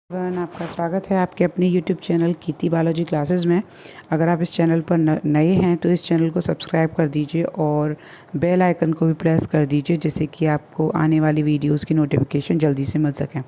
आपका स्वागत है आपके अपने YouTube चैनल कीर्ति बालाजी क्लासेस में। अगर आप इस चैनल पर नए हैं तो इस चैनल को सब्सक्राइब कर दीजिए और बेल आइकन को भी प्रेस कर दीजिए, जिससे कि आपको आने वाली वीडियोस की नोटिफिकेशन जल्दी से मिल सकें।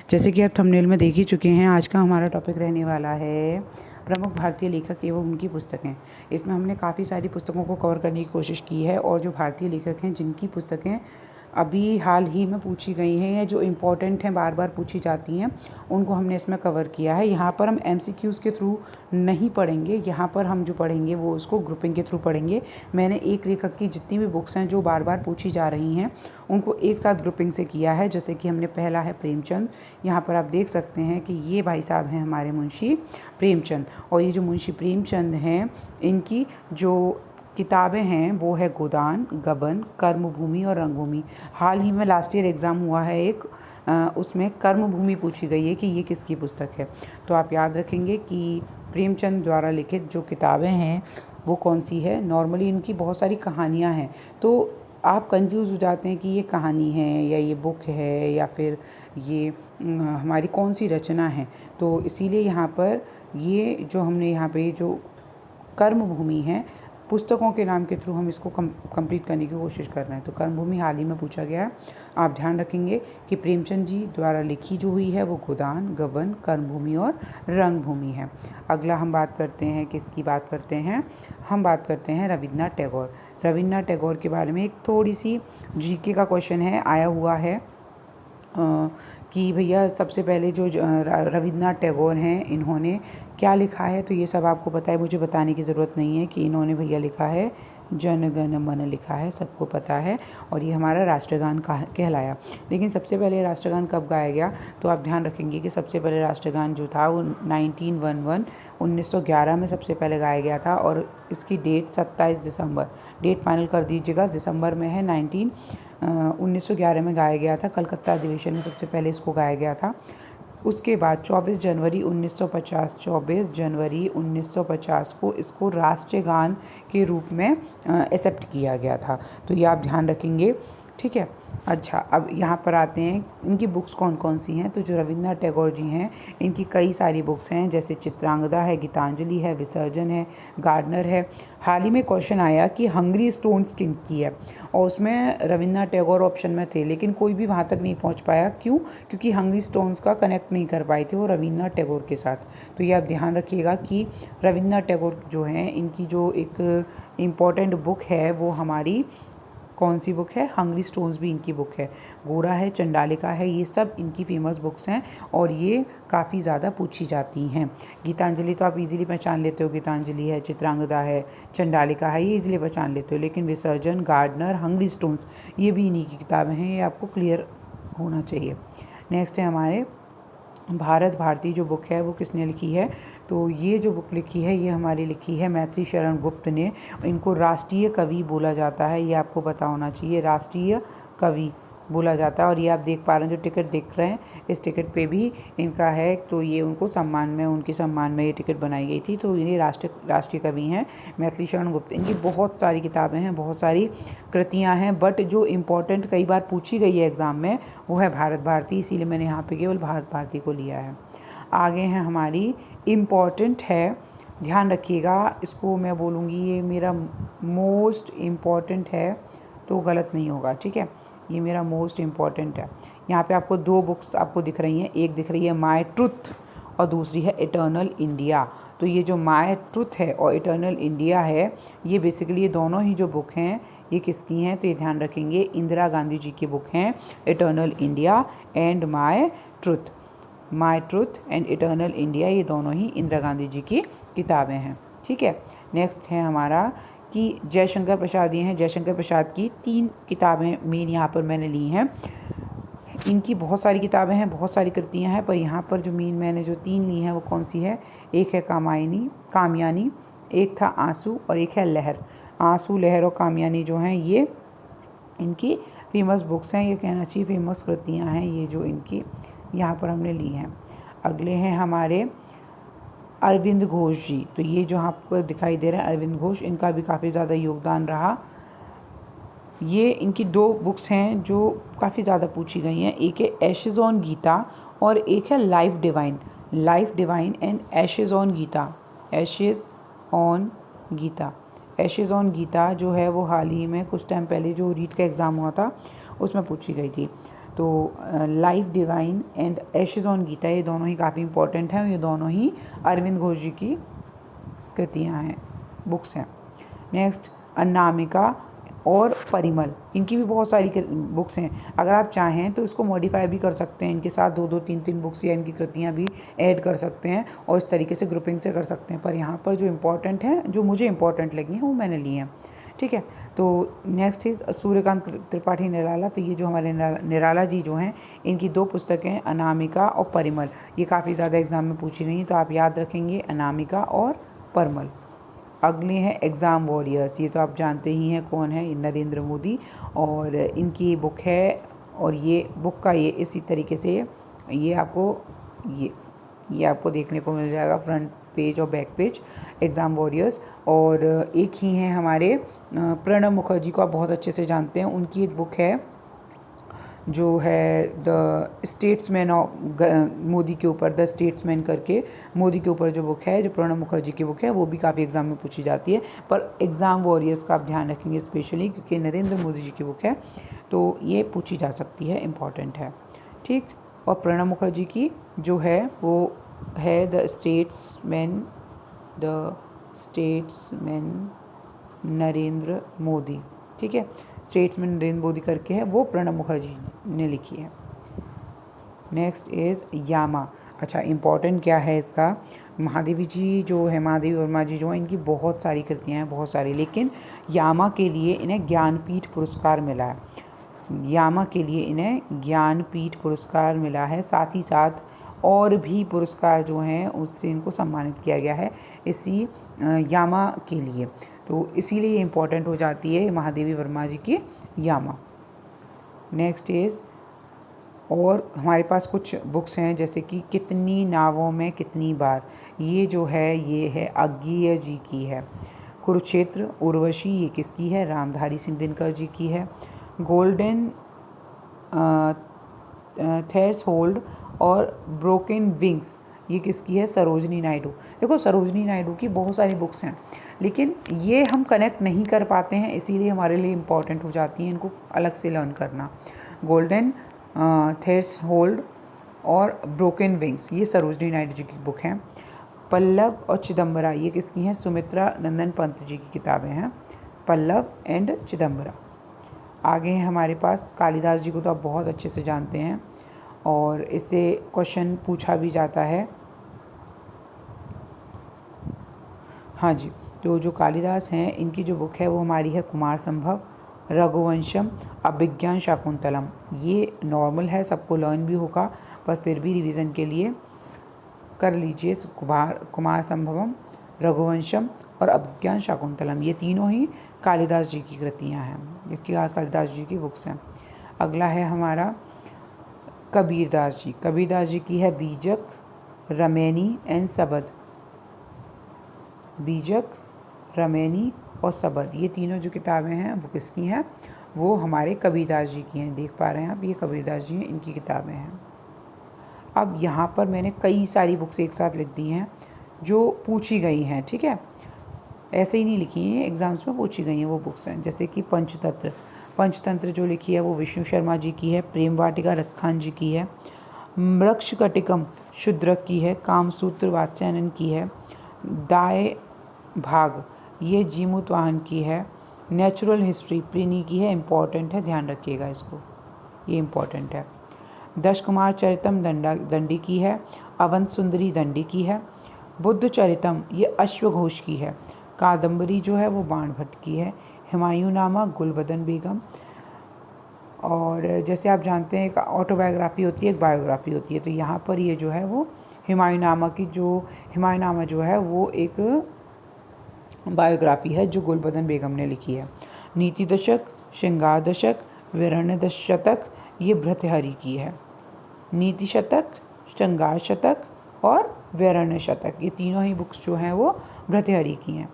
जैसे कि आप थंबनेल में देख ही चुके हैं, आज का हमारा टॉपिक रहने वाला है प्रमुख भारतीय लेखक एवं उनकी पुस्तकें। इसमें हमने काफ़ी सारी पुस्तकों को कवर करने की कोशिश की है और जो भारतीय लेखक हैं जिनकी पुस्तकें अभी हाल ही में पूछी गई हैं या जो इम्पोर्टेंट हैं, बार बार पूछी जाती हैं, उनको हमने इसमें कवर किया है। यहाँ पर हम MCQs के थ्रू नहीं पढ़ेंगे, यहाँ पर हम जो पढ़ेंगे वो उसको ग्रुपिंग के थ्रू पढ़ेंगे। मैंने एक लेखक की जितनी भी बुक्स हैं जो बार बार पूछी जा रही हैं उनको एक साथ ग्रुपिंग से किया है। जैसे कि हमने पहला है प्रेमचंद। यहाँ पर आप देख सकते हैं कि ये भाई साहब हैं हमारे मुंशी प्रेमचंद, और ये जो मुंशी प्रेमचंद हैं इनकी जो किताबें हैं वो है गोदान, गबन, कर्मभूमि और रंगभूमि। हाल ही में लास्ट ईयर एग्ज़ाम हुआ है एक, उसमें कर्मभूमि पूछी गई है कि ये किसकी पुस्तक है। तो आप याद रखेंगे कि प्रेमचंद द्वारा लिखित जो किताबें हैं वो कौन सी है। नॉर्मली इनकी बहुत सारी कहानियाँ हैं, तो आप कंफ्यूज हो जाते हैं कि ये कहानी है या ये बुक है या फिर ये हमारी कौन सी रचना है। तो इसीलिए यहाँ पर ये जो हमने यहाँ पे जो कर्मभूमि है, पुस्तकों के नाम के थ्रू हम इसको कंप्लीट करने की कोशिश कर रहे हैं। तो कर्मभूमि हाल ही में पूछा गया है। आप ध्यान रखेंगे कि प्रेमचंद जी द्वारा लिखी जो हुई है वो गोदान, गबन, कर्मभूमि और रंगभूमि है। अगला हम बात करते हैं, किसकी बात करते हैं, हम बात करते हैं रविन्द्रनाथ टैगोर। रविन्द्रनाथ टैगोर के बारे में एक थोड़ी सी GK का क्वेश्चन है, आया हुआ है कि भैया सबसे पहले जो रविन्द्रनाथ टैगोर हैं इन्होंने क्या लिखा है। तो ये सब आपको पता है, मुझे बताने की ज़रूरत नहीं है कि इन्होंने भैया लिखा है जन गण मन लिखा है, सबको पता है, और ये हमारा राष्ट्रगान कहलाया। लेकिन सबसे पहले राष्ट्रगान कब गाया गया, तो आप ध्यान रखेंगे कि सबसे पहले राष्ट्रगान जो था वो 1911 में सबसे पहले गाया गया था, और इसकी डेट 27 दिसंबर, डेट फाइनल कर दीजिएगा, दिसंबर में है। 1911 में गाया गया था, कलकत्ता अधिवेशन में सबसे पहले इसको गाया गया था। उसके बाद 24 जनवरी 1950 को इसको राष्ट्रीय गान के रूप में एक्सेप्ट किया गया था। तो ये आप ध्यान रखेंगे, ठीक है। अच्छा, अब यहाँ पर आते हैं इनकी बुक्स कौन कौन सी हैं। तो जो रविन्द्रनाथ टैगोर जी हैं इनकी कई सारी बुक्स हैं, जैसे चित्रांगदा है, गीतांजलि है, विसर्जन है, गार्डनर है। हाल ही में क्वेश्चन आया कि हंगरी स्टोन्स किन की है, और उसमें रविन्द्रनाथ टैगोर ऑप्शन में थे, लेकिन कोई भी वहाँ तक नहीं पहुँच पाया। क्यों? क्योंकि हंगरी स्टोन्स का कनेक्ट नहीं कर पाए थे वो रविन्द्रनाथ टैगोर के साथ। तो ये आप ध्यान रखिएगा कि रविन्द्रनाथ टैगोर जो हैं इनकी जो एक इम्पॉर्टेंट बुक है वो हमारी कौन सी बुक है, हंगरी स्टोन्स भी इनकी बुक है, गोरा है, चंडालिका है, ये सब इनकी फेमस बुक्स हैं और ये काफ़ी ज़्यादा पूछी जाती हैं। गीतांजलि तो आप इजीली पहचान लेते हो, गीतांजलि है, चित्रांगदा है, चंडालिका है, ये इजीली पहचान लेते हो। लेकिन विसर्जन, गार्डनर, हंगरी स्टोन्स ये भी इन्हीं की किताबें हैं, ये आपको क्लियर होना चाहिए। नेक्स्ट है हमारे भारत भारती जो बुक है वो किसने लिखी है। तो ये जो बुक लिखी है ये हमारी लिखी है मैथिली शरण गुप्त ने। इनको राष्ट्रीय कवि बोला जाता है, ये आपको पता होना चाहिए, राष्ट्रीय कवि बोला जाता है। और ये आप देख पा रहे हैं, जो टिकट देख रहे हैं इस टिकट पे भी इनका है, तो ये उनको सम्मान में, उनके सम्मान में ये टिकट बनाई गई थी। तो ये राष्ट्रीय कवि हैं मैथिली शरण गुप्त। इनकी बहुत सारी किताबें हैं, बहुत सारी कृतियाँ हैं, बट जो इम्पोर्टेंट कई बार पूछी गई है एग्ज़ाम में वो है भारत भारती, इसीलिए मैंने यहाँ पे केवल भारत भारती को लिया है। आगे हैं हमारी इम्पॉर्टेंट है, ध्यान रखिएगा, इसको मैं बोलूँगी ये मेरा मोस्ट इम्पॉर्टेंट है, तो गलत नहीं होगा, ठीक है। ये मेरा मोस्ट इम्पॉर्टेंट है। यहाँ पे आपको दो बुक्स आपको दिख रही हैं, एक दिख रही है माय ट्रुथ और दूसरी है इटर्नल इंडिया। तो ये जो माय ट्रुथ है और इटर्नल इंडिया है, ये बेसिकली ये दोनों ही जो बुक हैं ये किसकी हैं, तो ये ध्यान रखेंगे इंदिरा गांधी जी की बुक हैं, eternal India and my truth. My truth and eternal India ये दोनों ही इंदिरा गांधी जी की किताबें हैं, ठीक है। नेक्स्ट है हमारा कि जयशंकर प्रसाद, ये हैं जयशंकर प्रसाद की 3 किताबें मेन यहाँ पर मैंने ली हैं। इनकी बहुत सारी किताबें हैं, बहुत सारी कृतियाँ हैं, पर यहाँ पर जो मेन मैंने जो 3 ली हैं वो कौन सी है, एक है कामयानी, एक था आंसू और एक है लहर। आंसू, लहर और कामयानी जो हैं ये इनकी फेमस बुक्स हैं, ये कहना चाहिए फेमस कृतियाँ हैं ये जो इनकी यहाँ पर हमने ली हैं। अगले हैं हमारे अरविंद घोष जी। तो ये जो आपको दिखाई दे रहा है अरविंद घोष, इनका भी काफ़ी ज़्यादा योगदान रहा। ये इनकी 2 बुक्स हैं जो काफ़ी ज़्यादा पूछी गई हैं, एक है एशेज़ ऑन गीता और एक है life divine and essays on Gita. Essays on Gita जो है वो हाल ही में कुछ टाइम पहले जो रीट का एग्ज़ाम हुआ था उसमें पूछी गई थी। तो life divine and essays on Gita ये दोनों ही काफ़ी इंपॉर्टेंट हैं। ये दोनों ही अरविंद घोष जी की कृतियाँ हैं, बुक्स हैं। नेक्स्ट अनामिका और परिमल, इनकी भी बहुत सारी बुक्स हैं। अगर आप चाहें तो इसको मॉडिफाई भी कर सकते हैं, इनके साथ 2-2 3-3 बुक्स या इनकी कृतियाँ भी ऐड कर सकते हैं और इस तरीके से ग्रुपिंग से कर सकते हैं। पर यहाँ पर जो इम्पोर्टेंट हैं, जो मुझे इम्पोर्टेंट लगी हैं वो मैंने ली हैं, ठीक है। तो नेक्स्ट इज़ सूर्यकांत त्रिपाठी निराला। तो ये जो हमारे निराला जी जो हैं, इनकी 2 पुस्तकें हैं, अनामिका और परिमल। ये काफ़ी ज़्यादा एग्ज़ाम में पूछी गई हैं, तो आप याद रखेंगे अनामिका और परिमल। अगले हैं एग्ज़ाम वॉरियर्स। ये तो आप जानते ही हैं कौन है, नरेंद्र मोदी। और इनकी बुक है, और ये बुक का ये इसी तरीके से ये आपको देखने को मिल जाएगा, फ्रंट पेज और बैक पेज, एग्ज़ाम वॉरियर्स। और एक ही हैं हमारे प्रणब मुखर्जी को आप बहुत अच्छे से जानते हैं, उनकी एक बुक है जो है द स्टेट्समैन ऑफ मोदी के ऊपर, द स्टेट्समैन करके मोदी के ऊपर जो बुक है, जो प्रणब मुखर्जी की बुक है, वो भी काफ़ी एग्ज़ाम में पूछी जाती है। पर एग्ज़ाम वॉरियर्स का आप ध्यान रखेंगे स्पेशली, क्योंकि नरेंद्र मोदी जी की बुक है तो ये पूछी जा सकती है, इम्पॉर्टेंट है, ठीक। और प्रणब मुखर्जी की जो है वो है द स्टेट्समैन नरेंद्र मोदी, ठीक है। स्टेट्समैन नरेंद्र मोदी करके है, वो प्रणब मुखर्जी ने लिखी है। नेक्स्ट इज़ यामा। अच्छा, इम्पॉर्टेंट क्या है इसका, महादेवी जी जो है, महादेवी वर्मा जी जो हैं, इनकी बहुत सारी कृतियाँ हैं, बहुत सारी, लेकिन यामा के लिए इन्हें ज्ञानपीठ पुरस्कार मिला है। यामा के लिए इन्हें ज्ञानपीठ पुरस्कार मिला है, साथ ही साथ और भी पुरस्कार जो हैं उससे इनको सम्मानित किया गया है इसी यामा के लिए। तो इसीलिए इम्पॉर्टेंट हो जाती है महादेवी वर्मा जी की यामा। नेक्स्ट इज़, और हमारे पास कुछ बुक्स हैं जैसे कि कितनी नावों में कितनी बार, ये जो है ये है अज्ञेय जी की है। कुरुक्षेत्र उर्वशी ये किसकी है, रामधारी सिंह दिनकर जी की है। गोल्डन थ्रेशोल्ड और ब्रोकन विंग्स ये किसकी है, सरोजनी नायडू। देखो सरोजनी नायडू की बहुत सारी बुक्स हैं, लेकिन ये हम कनेक्ट नहीं कर पाते हैं, इसीलिए हमारे लिए इम्पॉर्टेंट हो जाती हैं, इनको अलग से लर्न करना। गोल्डन थ्रेशोल्ड और ब्रोकन विंग्स ये सरोजनी नायडू जी की बुक हैं। पल्लव और चिदम्बरा ये किसकी हैं, सुमित्रा नंदन पंत जी की किताबें हैं, पल्लव एंड चिदम्बरा। आगे हैं हमारे पास कालिदास जी को तो आप बहुत अच्छे से जानते हैं और इससे क्वेश्चन पूछा भी जाता है। हाँ जी, तो जो कालिदास हैं इनकी जो बुक है वो हमारी है कुमार संभव, रघुवंशम, अभिज्ञान शाकुंतलम। ये नॉर्मल है, सबको लर्न भी होगा, पर फिर भी रिवीजन के लिए कर लीजिए। कुमार संभवम, रघुवंशम और अभिज्ञान शाकुंतलम ये तीनों ही कालिदास जी की कृतियाँ हैं, ये कालिदास जी की बुक्स हैं। अगला है हमारा कबीरदास जी। कबीरदास जी की है बीजक, रमैनी एंड सबद। बीजक, रमैनी और सबद ये तीनों जो किताबें हैं वो किसकी हैं, वो हमारे कबीरदास जी की हैं। देख पा रहे हैं आप, ये कबीरदास जी हैं, इनकी किताबें हैं। अब यहाँ पर मैंने कई सारी बुक्स एक साथ लिख दी हैं जो पूछी गई हैं, ठीक है, ऐसे ही नहीं लिखी हैं, एग्ज़ाम्स में पूछी गई हैं वो बुक्स हैं। जैसे कि पंचतंत्र जो लिखी है वो विष्णु शर्मा जी की है। प्रेम वाटिका रसखान जी की है। मृक्षकटिकम शूद्रक की है। कामसूत्र वात्स्यायन की है। दाय भाग ये जीमूतवाहन की है। नेचुरल हिस्ट्री प्लिनी की है, इम्पॉर्टेंट है, ध्यान रखिएगा इसको, ये इम्पॉर्टेंट है। दशकुमार चरितम दंडी की है। अवंत सुंदरी दंडी की है। बुद्ध चरितम ये अश्वघोष की है। कादम्बरी जो है वो बाण भट्ट की है। हुमायूं नामा गुलबदन बेगम। और जैसे आप जानते हैं एक ऑटोबायोग्राफी होती है, एक बायोग्राफी होती है, तो यहाँ पर ये जो है वो हुमायूं नामा जो है वो एक बायोग्राफी है जो गुलबदन बेगम ने लिखी है। नीति दशक, श्रृंगार दशक, वीरण्य शतक ये भर्तृहरि की है। नीति शतक, श्रृंगार शतक और वीरण्य शतक ये तीनों ही बुक्स जो हैं वो भर्तृहरि की हैं।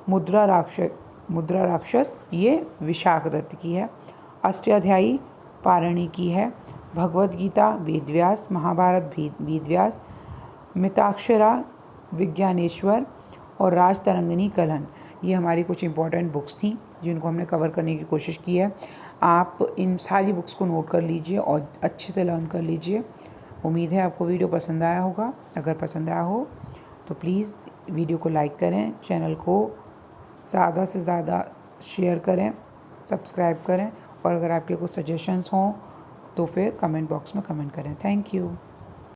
मुद्रा राक्षस ये विशाख दत्त की है। अष्टाध्यायी पारणी की है। भगवद गीता वेदव्यास, महाभारत वेदव्यास, मिताक्षरा विज्ञानेश्वर और राजतरंगिनी कलहन। ये हमारी कुछ इंपॉर्टेंट बुक्स थी जिनको हमने कवर करने की कोशिश की है। आप इन सारी बुक्स को नोट कर लीजिए और अच्छे से लर्न कर लीजिए। उम्मीद है आपको वीडियो पसंद आया होगा। अगर पसंद आया हो तो प्लीज़ वीडियो को लाइक करें, चैनल को ज़्यादा से ज़्यादा शेयर करें, सब्सक्राइब करें और अगर आपके कुछ सजेशंस हों तो फिर कमेंट बॉक्स में कमेंट करें। Thank you.